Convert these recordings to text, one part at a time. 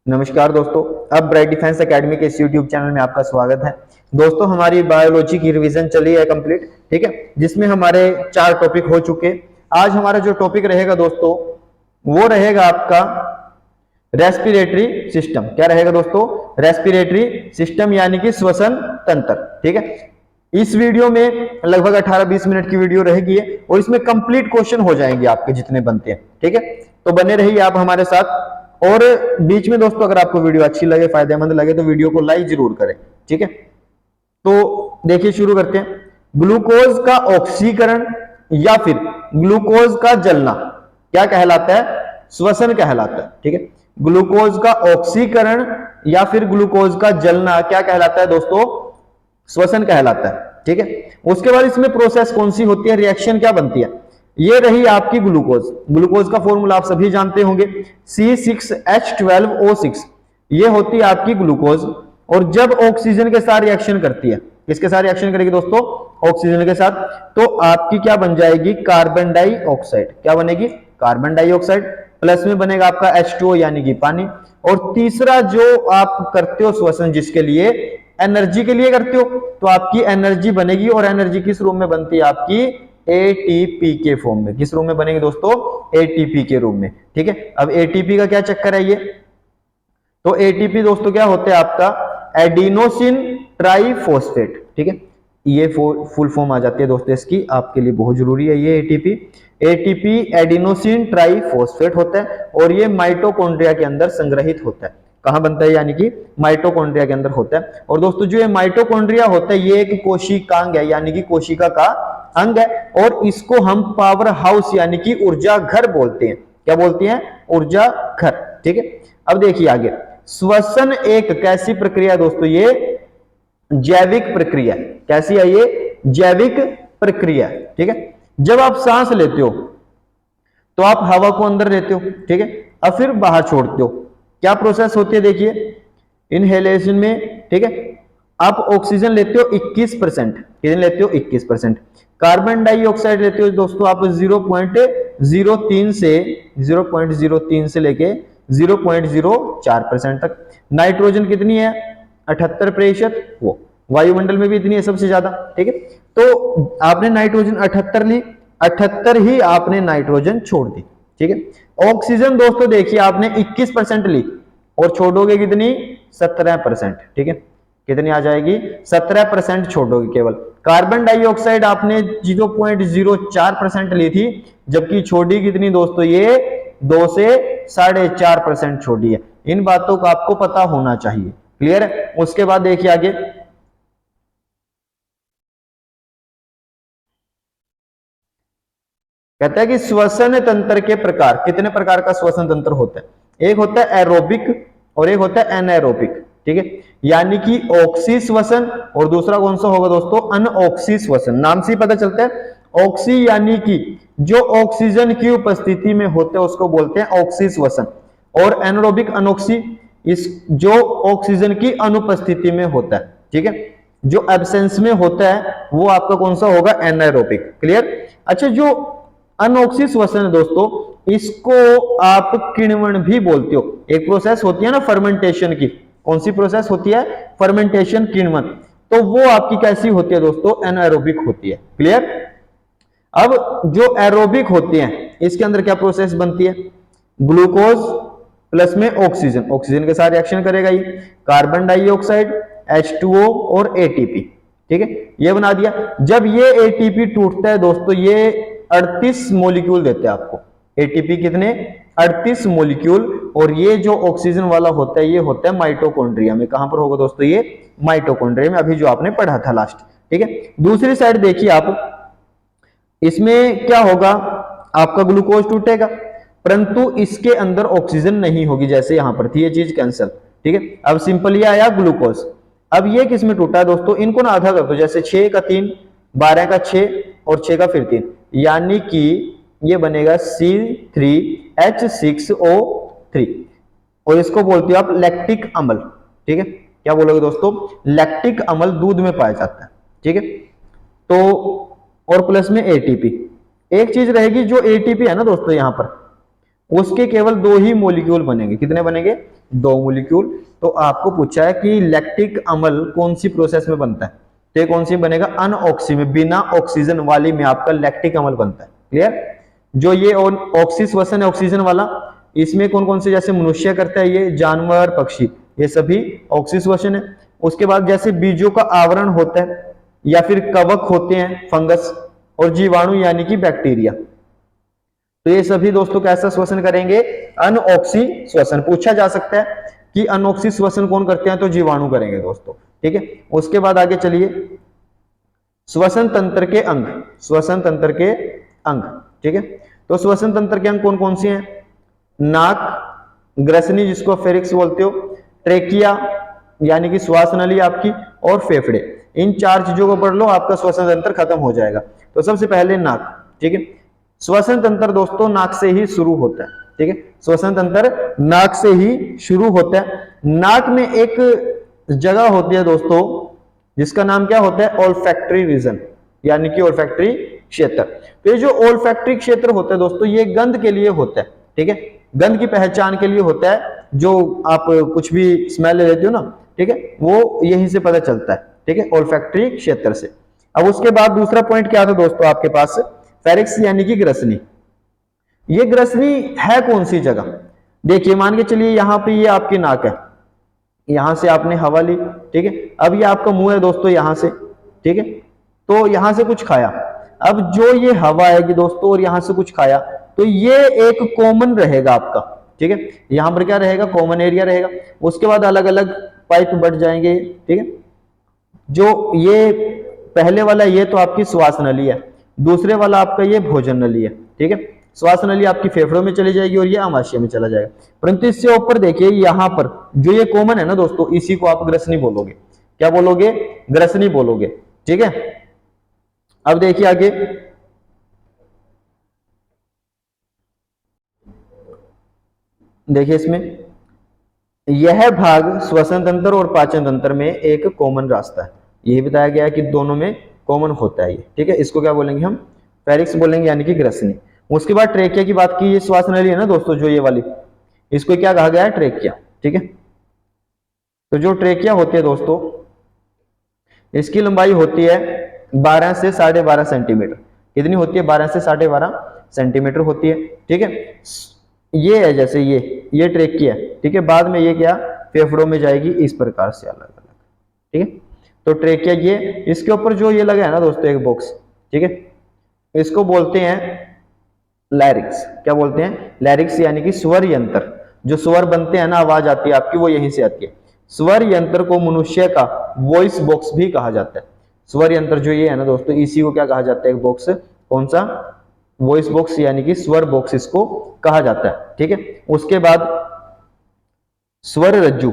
नमस्कार दोस्तों, अब ब्राइट डिफेंस एकेडमी के इस यूट्यूब चैनल में आपका स्वागत है। दोस्तों, हमारी बायोलॉजी की रिवीजन चली है कंप्लीट, ठीक है, जिसमें हमारे 4 टॉपिक हो चुके। आज हमारा जो टॉपिक रहेगा दोस्तों, वो रहेगा आपका रेस्पिरेटरी सिस्टम। क्या रहेगा दोस्तों? रेस्पिरेटरी सिस्टम यानी कि श्वसन तंत्र, ठीक है। इस वीडियो में लगभग 18-20 मिनट की वीडियो रहेगी और इसमें कंप्लीट क्वेश्चन हो जाएंगे आपके जितने बनते हैं, ठीक है। तो बने रहिए आप हमारे साथ। और बीच में दोस्तों, अगर आपको वीडियो अच्छी लगे, फायदेमंद लगे, तो वीडियो को लाइक जरूर करें, ठीक है। तो देखिए, शुरू करते हैं। ग्लूकोज का ऑक्सीकरण या फिर ग्लूकोज का जलना क्या कहलाता है? श्वसन कहलाता है, ठीक है। ग्लूकोज का ऑक्सीकरण या फिर ग्लूकोज का जलना क्या कहलाता है दोस्तों? श्वसन कहलाता है, ठीक है। उसके बाद इसमें प्रोसेस कौन सी होती है, रिएक्शन क्या बनती है? ये रही आपकी ग्लूकोज। ग्लूकोज का फॉर्मूला आप सभी जानते होंगे, C6H12O6। ये होती है आपकी ग्लूकोज। और जब ऑक्सीजन के साथ रिएक्शन करती है, किसके साथ रिएक्शन करेगी दोस्तों? ऑक्सीजन के साथ, तो आपकी क्या बन जाएगी? Carbon dioxide. क्या बनेगी? Carbon dioxide. प्लस में बनेगा आपका H2O यानी कि पानी। और तीसरा जो आप करते हो श्वसन, जिसके लिए एनर्जी के लिए करते हो, तो आपकी एनर्जी बनेगी। और एनर्जी किस रूप में बनती है? आपकी एटीपी के फॉर्म में। किस रूप में बनेगी दोस्तों? एटीपी के रूप में, ठीक है। अब एटीपी का क्या चक्कर है ये? तो एटीपी दोस्तों क्या होता है आपका? एडिनोसिन ट्राइफॉस्फेट, ठीक है। ये फुल फॉर्म आ जाती है दोस्तों इसकी, आपके लिए बहुत जरूरी है ये एटीपी। एटीपी एडिनोसिन ट्राइफॉस्फेट होता है और ये माइटोकॉन्ड्रिया के अंदर संग्रहित होता है। कहां बनता है? यानी कि माइटोकॉन्ड्रिया के अंदर होता है। और दोस्तों, जो ये माइटोकॉन्ड्रिया होता है, ये एक कोशिकांग है, यानी कि कोशिका का अंग है। और इसको हम पावर हाउस यानी कि ऊर्जा घर बोलते हैं। क्या बोलते हैं? ऊर्जा घर, ठीक है। अब देखिए आगे, श्वसन एक कैसी प्रक्रिया है दोस्तों? ये जैविक प्रक्रिया। कैसी है ये? जैविक प्रक्रिया, ठीक है। जब आप सांस लेते हो तो आप हवा को अंदर लेते हो, ठीक है, और फिर बाहर छोड़ते हो। क्या प्रोसेस होती है? देखिए, इनहेलेशन में, ठीक है, आप ऑक्सीजन लेते हो 21%। कितने लेते हो? 21%। कार्बन डाइऑक्साइड लेते हो दोस्तों आप 0.03 से लेके 0.04% तक। नाइट्रोजन कितनी है? 78%। वो वायुमंडल में भी इतनी है, सबसे ज्यादा, ठीक है। तो आपने नाइट्रोजन 78 ली, 78 ही आपने नाइट्रोजन छोड़ दी, ठीक है। ऑक्सीजन दोस्तों देखिए, आपने 21% ली और छोड़ोगे कितनी? 17%, ठीक है। कितनी आ जाएगी? 17% छोड़ोगे केवल। कार्बन डाइऑक्साइड आपने 0.04% ली थी, जबकि छोड़ी कितनी दोस्तों? ये 2 से 4.5% छोड़ी है। इन बातों का आपको पता होना चाहिए, क्लियर है। उसके बाद देखिए आगे, कहता है कि श्वसन तंत्र के प्रकार। कितने प्रकार का श्वसन तंत्र होता है? एक होता है एरोबिक और एक होता है एनाएरोबिक, ठीक है। यानी कि ऑक्सी श्वसन, और दूसरा कौन सा होगा दोस्तों? अनऑक्सी श्वसन। नाम से ही पता चलता है। ऑक्सी यानी कि जो ऑक्सीजन की उपस्थिति में होते हैं उसको बोलते हैं ऑक्सी श्वसन। और एनारोबिक, अनऑक्सी, इस जो ऑक्सीजन की अनुपस्थिति में होता है, ठीक है, जो एब्सेंस में होता है, वो आपका कौन सा होगा? एनाएरोबिक, क्लियर। अच्छा, जो अनऑक्सी श्वसन है दोस्तों, इसको आप किण्वन भी बोलते हो। एक प्रोसेस होती है ना फर्मेंटेशन की। कौन सी प्रोसेस होती है? फर्मेंटेशन, किण्वन। तो वो आपकी कैसी होती है दोस्तों? एनाएरोबिक होती है, क्लियर। अब जो एरोबिक होते हैं, इसके अंदर क्या प्रोसेस बनती है? ग्लूकोज प्लस में ऑक्सीजन, ऑक्सीजन के साथ रिएक्शन करेगा ये, कार्बन डाइऑक्साइड, H2O और एटीपी, ठीक है, ये बना दिया। जब ये एटीपी टूटता है दोस्तों, ये 38 मॉलिक्यूल देते हैं आपको। एटीपी कितने? 38 मॉलिक्यूल। और ये जो ऑक्सीजन वाला होता है, ये होता है माइटोकॉन्ड्रिया में। कहां पर होगा दोस्तों? ये माइटोकॉन्ड्रिया में, अभी जो आपने पढ़ा था लास्ट, ठीक है। दूसरी साइड देखिए आप, इसमें क्या होगा? आपका ग्लूकोज टूटेगा, परंतु इसके अंदर ऑक्सीजन नहीं होगी, जैसे यहां पर थी, ये चीज कैंसिल, ठीक है। अब सिंपल ये आया ग्लूकोज। अब ये किस में टूटा है दोस्तों? इनको ना आधा कर दो, जैसे 6 का 3, 12 का 6 और 6 का फिर 3, यानी कि ये बनेगा C3H6O3। और इसको बोलते हो आप लैक्टिक अम्ल, ठीक है। क्या बोलोगे दोस्तों? लैक्टिक अम्ल दूध में पाया जाता है, ठीक है। तो और प्लस में एटीपी। एक चीज रहेगी, जो एटीपी है ना दोस्तों, यहां पर उसके केवल 2 ही मॉलिक्यूल बनेंगे। कितने बनेंगे? 2 मोलिक्यूल। तो आपको पूछा है कि लैक्टिक अम्ल कौन सी प्रोसेस में बनता है, तो ये कौन सी बनेगा, अनऑक्सी में, बिना ऑक्सीजन वाली में आपका लैक्टिक अम्ल बनता है। क्लियर। जो ये ऑक्सी श्वसन है ऑक्सीजन वाला, इसमें कौन कौन से, जैसे मनुष्य करता है, ये जानवर पक्षी, ये सभी ऑक्सी श्वसन है। उसके बाद जैसे बीजों का आवरण होता है या फिर कवक होते हैं फंगस, और जीवाणु यानी कि बैक्टीरिया, तो ये सभी दोस्तों कैसा श्वसन करेंगे, अनऑक्सी श्वसन। पूछा जा सकता है कि अनऑक्सी श्वसन कौन करते हैं, तो जीवाणु करेंगे दोस्तों। ठीक है। उसके बाद आगे चलिए, श्वसन तंत्र के अंग, श्वसन तंत्र के अंग। ठीक है। तो श्वसन तंत्र के अंग कौन कौन से हैं, नाक, ग्रसनी जिसको फेरिक्स बोलते हो, ट्रेकिया यानी कि श्वास नली आपकी, और फेफड़े। इन 4 चीजों को पढ़ लो, आपका श्वसन तंत्र खत्म हो जाएगा। तो सबसे पहले नाक। ठीक है। श्वसन तंत्र दोस्तों नाक से ही शुरू होता है। ठीक है। श्वसन तंत्र नाक से ही शुरू होता है। नाक में एक जगह होती है दोस्तों जिसका नाम क्या होता है, ओल्फैक्टरी रीजन, यानी कि ओल्फैक्टरी क्षेत्र। तो ये जो ओल्फैक्टरी क्षेत्र होता है दोस्तों, ये गंध के लिए होता है। ठीक है। गंध की पहचान के लिए होता है, जो आप कुछ भी स्मेल ले लेते हो ना, ठीक है, वो यहीं से पता चलता है। ठीक है, ओल्फैक्टरी क्षेत्र से। अब उसके बाद दूसरा पॉइंट क्या था दोस्तों आपके पास, फेरिक्स यानी कि ग्रसनी। ये ग्रसनी है कौन सी जगह, देखिए मान के चलिए यहाँ पे ये आपकी नाक है, यहां से आपने हवा ली। ठीक है। अब ये आपका मुंह है दोस्तों यहां से। ठीक है। तो यहां से कुछ खाया, अब जो ये हवा आएगी दोस्तों और यहां से कुछ खाया, तो ये एक कॉमन रहेगा आपका। ठीक है। यहां पर क्या रहेगा, कॉमन एरिया रहेगा। उसके बाद अलग अलग पाइप बढ़ जाएंगे। ठीक है। जो ये पहले वाला ये तो आपकी श्वास नली है, दूसरे वाला आपका ये भोजन नली है। ठीक है। श्वास नली आपकी फेफड़ों में चली जाएगी और ये आमाशय में चला जाएगा। परंतु इससे ऊपर देखिए यहां पर जो ये कॉमन है ना दोस्तों, इसी को आप ग्रसनी बोलोगे। क्या बोलोगे, ग्रसनी बोलोगे। ठीक है। अब देखिए आगे, देखिए इसमें यह भाग श्वसन तंत्र और पाचन तंत्र में एक कॉमन रास्ता है, यही बताया गया है कि दोनों में कॉमन होता है ये। ठीक है। इसको क्या बोलेंगे हम, फेरिक्स बोलेंगे यानी कि ग्रसनी। उसके बाद ट्रेकिया की बात की, ये श्वास नली है ना दोस्तों जो ये वाली, इसको क्या कहा गया है, ट्रेकिया। ठीक है। तो जो ट्रेकिया होती है दोस्तों, इसकी लंबाई होती है 12 से 12.5 सेंटीमीटर। कितनी होती है, 12 से 12.5 सेंटीमीटर होती है। ठीक है। ये है जैसे ये ट्रेकिया है। ठीक है। बाद में ये क्या, फेफड़ों में जाएगी इस प्रकार से अलग अलग। ठीक है। तो ट्रेकिया ये, इसके ऊपर जो ये लगा है ना दोस्तों एक बॉक्स, ठीक है, इसको बोलते हैं लैरिक्स। क्या बोलते हैं, लैरिक्स यानी कि स्वर यंत्र। जो स्वर बनते हैं ना, आवाज आती है आपकी, वो यहीं से आती है। स्वर यंत्र को मनुष्य का वॉइस बॉक्स भी कहा जाता है। स्वर यंत्र जो ये है ना दोस्तों, इसी को क्या कहा जाता है, एक बॉक्स, कौन सा, वॉइस बॉक्स यानी कि स्वर बॉक्स इसको कहा जाता है। ठीक है। उसके बाद स्वर रज्जु,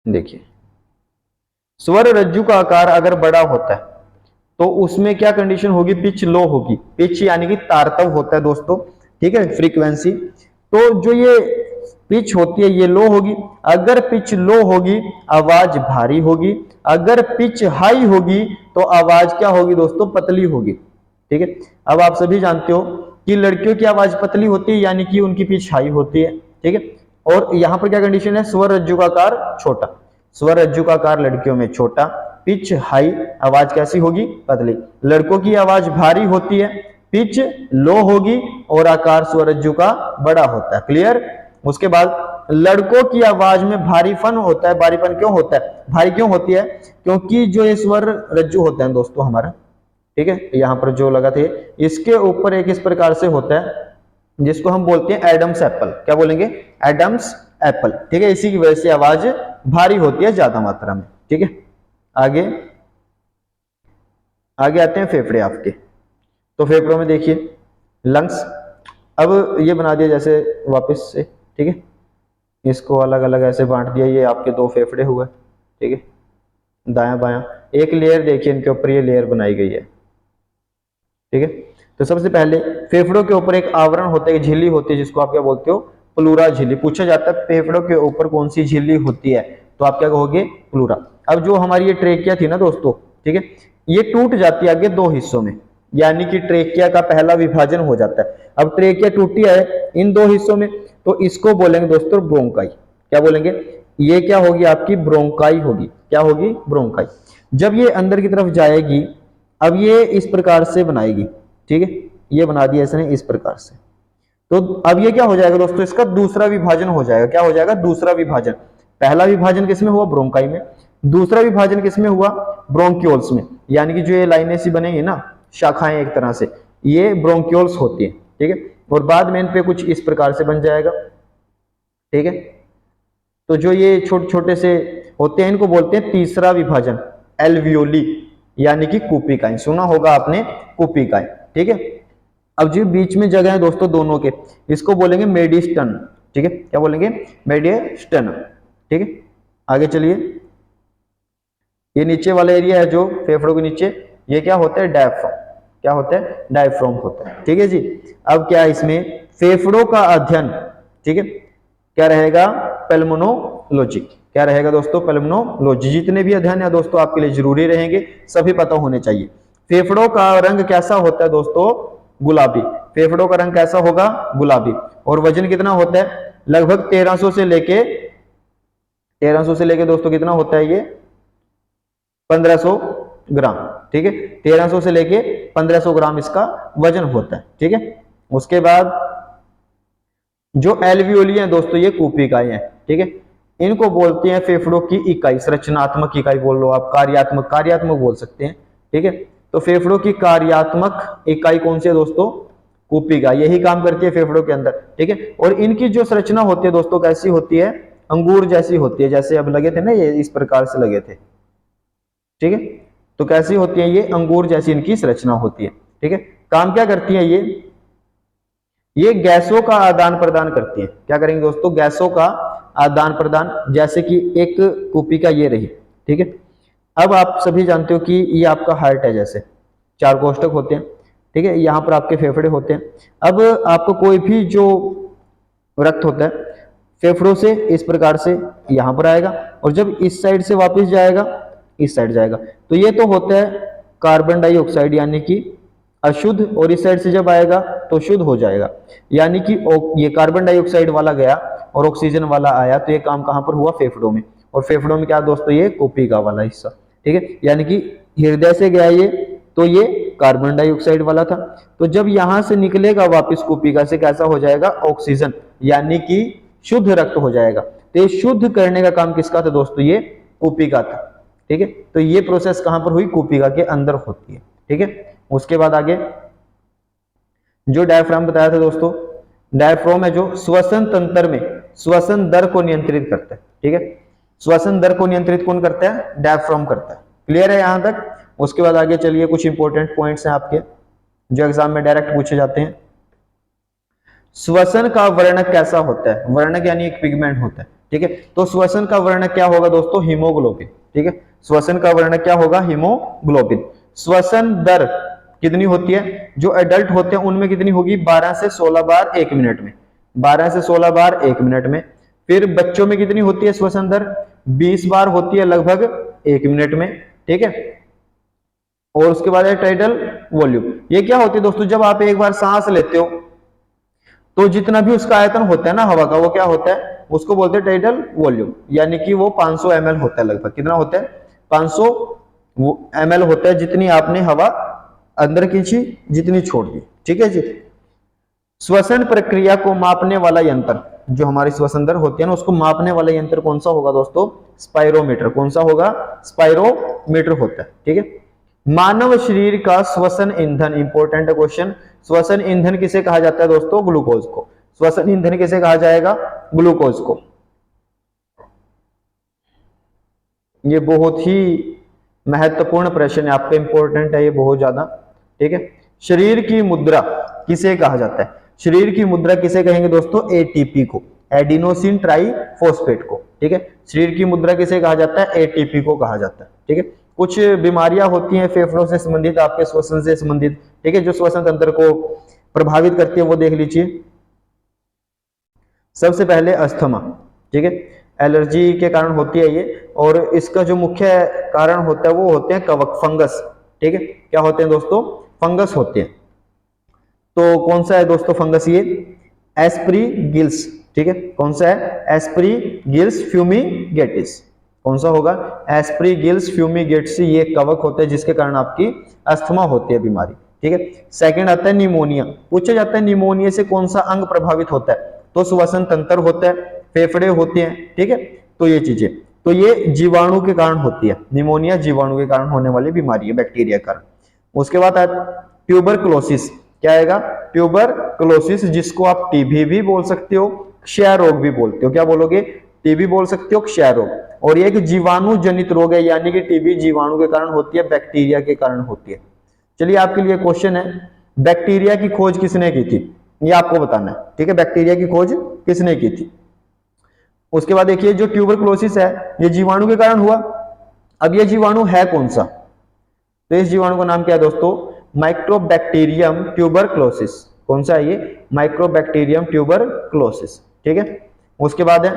देखिए स्वर रज्जु का आकार अगर बड़ा होता है तो उसमें क्या कंडीशन होगी, पिच लो होगी। पिच यानी कि तारतव होता है दोस्तों। ठीक है, फ्रीक्वेंसी। तो जो ये पिच होती है ये लो होगी। अगर पिच लो होगी आवाज भारी होगी, अगर पिच हाई होगी तो आवाज क्या होगी दोस्तों, पतली होगी। ठीक है। अब आप सभी जानते हो कि लड़कियों की आवाज पतली होती है, यानी कि उनकी पिच हाई होती है। ठीक है। और यहां पर क्या कंडीशन है, स्वर रज्जु का आकार छोटा। स्वर रज्जु का आकार लड़कियों में छोटा, पिच हाई, आवाज कैसी होगी, पतली। लड़कों की आवाज भारी होती है, पिच लो होगी और आकार स्वर रज्जु का बड़ा होता है। क्लियर। उसके बाद लड़कों की आवाज में भारीपन होता है। भारीपन क्यों होता है, भारी क्यों होती है, क्योंकि जो ये स्वर रज्जु होता है दोस्तों हमारा, ठीक है, यहाँ पर जो लगा थे, इसके ऊपर एक इस प्रकार से होता है जिसको हम बोलते हैं एडम्स एप्पल। क्या बोलेंगे, एडम्स एप्पल। ठीक है। इसी की वजह से आवाज भारी होती है ज्यादा मात्रा में। ठीक है। आगे आगे आते हैं फेफड़े आपके। तो फेफड़ों में देखिए लंग्स। अब ये बना दिया जैसे वापस से। ठीक है। इसको अलग अलग ऐसे बांट दिया, ये आपके 2 फेफड़े हुए। ठीक है, दायां बायां। एक लेयर देखिए इनके ऊपर ये लेयर बनाई गई है। ठीक है। तो सबसे पहले फेफड़ों के ऊपर एक आवरण होता है, झिल्ली होती है, जिसको आप क्या बोलते हो, प्लूरा झिल्ली। पूछा जाता है फेफड़ों के ऊपर कौन सी झिल्ली होती है, तो आप क्या कहोगे, प्लूरा। अब जो हमारी ये ट्रेकिया थी ना दोस्तों, ठीक है, ये टूट जाती है आगे 2 हिस्सों में, यानी कि ट्रेकिया का पहला विभाजन हो जाता है। अब ट्रेकिया टूटी है इन 2 हिस्सों में, तो इसको बोलेंगे दोस्तों ब्रोंकाई। क्या बोलेंगे? ये क्या होगी आपकी? ब्रोंकाई होगी। क्या होगी? ब्रोंकाई। जब ये अंदर की तरफ जाएगी, अब ये इस प्रकार से बनाएगी, ठीक है, ये बना दिया इसने इस प्रकार से। तो अब ये क्या हो जाएगा दोस्तों? इसका दूसरा विभाजन हो जाएगा। क्या हो जाएगा? दूसरा विभाजन। पहला विभाजन किसमें हुआ? ब्रोंकाई में। दूसरा विभाजन किसमें हुआ? ब्रोंक्यूल्स में। यानी कि जो ये लाइनें सी बनेंगी ना, शाखाएं एक तरह से, ये ब्रोंक्यूल्स होती है, ठीक है। और बाद में इन पे कुछ इस प्रकार से बन जाएगा, ठीक है। तो जो ये छोटे छोटे से होते हैं इनको बोलते हैं तीसरा विभाजन, एल्वियोली, यानी कि कूपिकाएं। सुना होगा आपने कूपिकाएं, ठीक है। अब जो बीच में जगह है दोस्तों दोनों के, इसको बोलेंगे मेडिस्टन, ठीक है। क्या बोलेंगे? मेडिस्टन, ठीक है। आगे चलिए, ये नीचे वाला एरिया है जो फेफड़ों के नीचे, ये क्या होता है? डायफ्राम। क्या होता है? डायफ्राम होता है, ठीक है जी। अब क्या है इसमें? फेफड़ों का अध्ययन, ठीक है, क्या रहेगा? पल्मोनोलॉजी। क्या रहेगा दोस्तों? पल्मोनोलॉजी। जितने भी अध्ययन है दोस्तों आपके लिए जरूरी रहेंगे, सभी पता होने चाहिए। फेफड़ों का रंग कैसा होता है दोस्तों? गुलाबी। फेफड़ों का रंग कैसा होगा? गुलाबी। और वजन कितना होता है? लगभग 1300 से लेके दोस्तों कितना होता है ये? 1500 ग्राम, ठीक है। 1300 से लेके 1500 ग्राम इसका वजन होता है, ठीक है। उसके बाद जो एल्वियोली है दोस्तों, ये कूपिकाएं हैं, ठीक है। इनको बोलते हैं फेफड़ों की इकाई, संरचनात्मक इकाई बोल लो आप, कार्यात्मक बोल सकते हैं, ठीक है। तो फेफड़ों की कार्यात्मक इकाई कौन सी है दोस्तों? कूपिका। यही काम करती है फेफड़ों के अंदर, ठीक है। और इनकी जो संरचना होती है दोस्तों कैसी होती है? अंगूर जैसी होती है। जैसे अब लगे थे ना, ये इस प्रकार से लगे थे, ठीक है। तो कैसी होती है ये? अंगूर जैसी इनकी संरचना होती है, ठीक है। काम क्या करती है ये गैसों का आदान प्रदान करती है। क्या करेंगे दोस्तों? गैसों का आदान प्रदान। जैसे कि एक कूपिका ये रही, ठीक है। अब आप सभी जानते हो कि ये आपका हार्ट है, जैसे 4 कोष्ठक होते हैं, ठीक है। यहाँ पर आपके फेफड़े होते हैं। अब आपको कोई भी जो रक्त होता है फेफड़ों से इस प्रकार से यहाँ पर आएगा, और जब इस साइड से वापस जाएगा, इस साइड जाएगा, तो ये तो होता है कार्बन डाइऑक्साइड यानी कि अशुद्ध, और इस साइड से जब आएगा तो शुद्ध हो जाएगा। यानी कि ये कार्बन डाइऑक्साइड वाला गया और ऑक्सीजन वाला आया, तो ये काम कहां पर हुआ? फेफड़ों में। और फेफड़ों में क्या दोस्तों? ये कूपिका वाला हिस्सा, ठीक है। यानी कि हृदय से गया ये, तो ये कार्बन डाइऑक्साइड वाला था, तो जब यहां से निकलेगा वापस कूपिका से, कैसा हो जाएगा? ऑक्सीजन, यानी कि शुद्ध रक्त हो जाएगा। तो ये शुद्ध करने का काम किसका था दोस्तों? ये कूपिका था, ठीक है। तो ये प्रोसेस कहां पर हुई? कूपिका के अंदर होती है, ठीक है। उसके बाद आगे जो डायफ्राम बताया था दोस्तों, डायफ्राम है जो श्वसन तंत्र में श्वसन दर को नियंत्रित करता है, ठीक है। श्वसन दर को नियंत्रित कौन करता है? डायफ्राम करता है। क्लियर है यहां तक? उसके बाद आगे चलिए, कुछ इंपॉर्टेंट पॉइंट्स हैं आपके जो एग्जाम में डायरेक्ट पूछे जाते हैं। श्वसन का वर्णक कैसा होता है? वर्णक यानी एक पिगमेंट होता है, ठीक है। तो श्वसन का वर्णक क्या होगा दोस्तों? हीमोग्लोबिन, ठीक है। श्वसन का वर्णक क्या होगा? हीमोग्लोबिन। श्वसन दर कितनी होती है? जो एडल्ट होते हैं उनमें कितनी होगी? 12 से 16 बार 1 मिनट में। 12 से 16 बार 1 मिनट में। फिर बच्चों में कितनी होती है श्वसन दर? 20 बार होती है लगभग 1 मिनट में, ठीक है। और उसके बाद है टाइडल वॉल्यूम। ये क्या होती है दोस्तों? जब आप एक बार सांस लेते हो तो जितना भी उसका आयतन होता है ना हवा का, वो क्या होता है? उसको बोलते हैं टाइडल वॉल्यूम, यानी कि वो 500 ml होता है लगभग। कितना होता है? 500 ml होता है, जितनी आपने हवा अंदर खींची, जितनी छोड़ दी, ठीक है जी। श्वसन प्रक्रिया को मापने वाला यंत्र, जो हमारी श्वसन दर होती है ना, उसको मापने वाला यंत्र कौन सा होगा दोस्तों? स्पाइरोमीटर। कौन सा होगा? स्पाइरोमीटर होता है, ठीक है। मानव शरीर का श्वसन ईंधन, इंपॉर्टेंट क्वेश्चन, श्वसन ईंधन किसे कहा जाता है दोस्तों? ग्लूकोज को। श्वसन ईंधन किसे कहा जाएगा? ग्लूकोज को। ये बहुत ही महत्वपूर्ण प्रश्न है आपका, इंपॉर्टेंट है ये बहुत ज्यादा, ठीक है। शरीर की मुद्रा किसे कहा जाता है? शरीर की मुद्रा किसे कहेंगे दोस्तों? एटीपी को, एडिनोसिन ट्राइफॉस्फेट को, ठीक है। शरीर की मुद्रा किसे कहा जाता है? एटीपी को कहा जाता है, ठीक है। कुछ बीमारियां होती हैं फेफड़ों से संबंधित, आपके श्वसन से संबंधित, ठीक है, जो श्वसन तंत्र को प्रभावित करती है, वो देख लीजिए। सबसे पहले अस्थमा, ठीक है, एलर्जी के कारण होती है ये, और इसका जो मुख्य कारण होता है वो होते हैं कवक, फंगस, ठीक है। क्या होते हैं दोस्तों? फंगस होते हैं। तो कौन सा है दोस्तों फंगस? ये एस्प्रीगिल्स, ठीक है, कौन सा है? एस्परीगिल्स फ्यूमिगेटिस। कौन सा होगा? एस्परीगिल्स फ्यूमिगेटिस। ये कवक होता है जिसके कारण आपकी अस्थमा होती है बीमारी। ठीक है, सेकंड आता है निमोनिया। पूछा जाता है निमोनिया से कौन सा अंग प्रभावित होता है? तो श्वसन तंत्र होता है, फेफड़े होते हैं। ठीक है, तो ये चीजें, तो ये जीवाणु के कारण होती है। निमोनिया जीवाणु के कारण होने वाली बीमारी है, बैक्टीरिया के कारण। उसके बाद ट्यूबरक्लोसिस। क्या आएगा? ट्यूबरक्लोसिस, जिसको आप टीबी भी बोल सकते हो, क्षय रोग भी बोलते हो। क्या बोलोगे? टीबी बोल सकते हो, क्षय रोग। और ये एक जीवाणु जनित रोग है, यानी कि टीबी जीवाणु के कारण होती है, बैक्टीरिया के कारण होती है। चलिए, आपके लिए क्वेश्चन है, बैक्टीरिया की खोज किसने की थी? ये आपको बताना है। ठीक है, बैक्टीरिया की खोज किसने की थी? उसके बाद देखिए, जो ट्यूबरक्लोसिस है ये जीवाणु के कारण हुआ। अब ये जीवाणु है कौन सा? तो इस जीवाणु का नाम क्या है दोस्तों? Mycobacterium tuberculosis. कौन सा है ये? Mycobacterium tuberculosis. ठीक है, उसके बाद है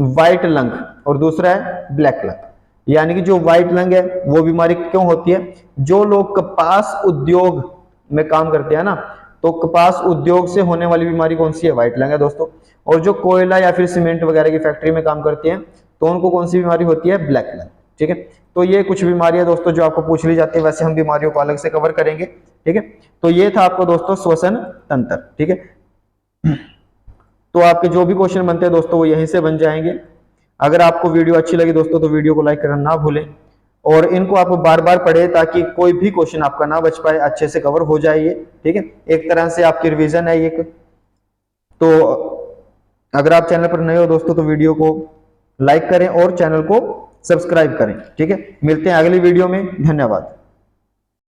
व्हाइट लंग और दूसरा है ब्लैक लंग। यानी कि जो व्हाइट लंग है वो बीमारी क्यों होती है? जो लोग कपास उद्योग में काम करते हैं ना, तो कपास उद्योग से होने वाली बीमारी कौन सी है? व्हाइट लंग है दोस्तों। और जो कोयला या फिर सीमेंट वगैरह की फैक्ट्री में काम करते हैं तो उनको कौन सी बीमारी होती है? Black lung. ठीक है, तो ये कुछ बीमारियां दोस्तों जो आपको पूछ ली जाती है, वैसे हम बीमारियों को अलग से कवर करेंगे। ठीक है, तो ये था आपको दोस्तों श्वसन तंत्र। ठीक है, तो आपके जो भी क्वेश्चन बनते हैं दोस्तों वो यहीं से बन जाएंगे। अगर आपको वीडियो अच्छी लगी दोस्तों तो वीडियो को लाइक करना ना भूलें, और इनको आप बार बार पढ़ें ताकि कोई भी क्वेश्चन आपका ना बच पाए, अच्छे से कवर हो जाए ये। ठीक है, एक तरह से आपकी रिवीजन है ये। तो अगर आप चैनल पर नए हो दोस्तों तो वीडियो को लाइक करें और चैनल को सब्सक्राइब करें। ठीक है, मिलते हैं अगली वीडियो में। धन्यवाद।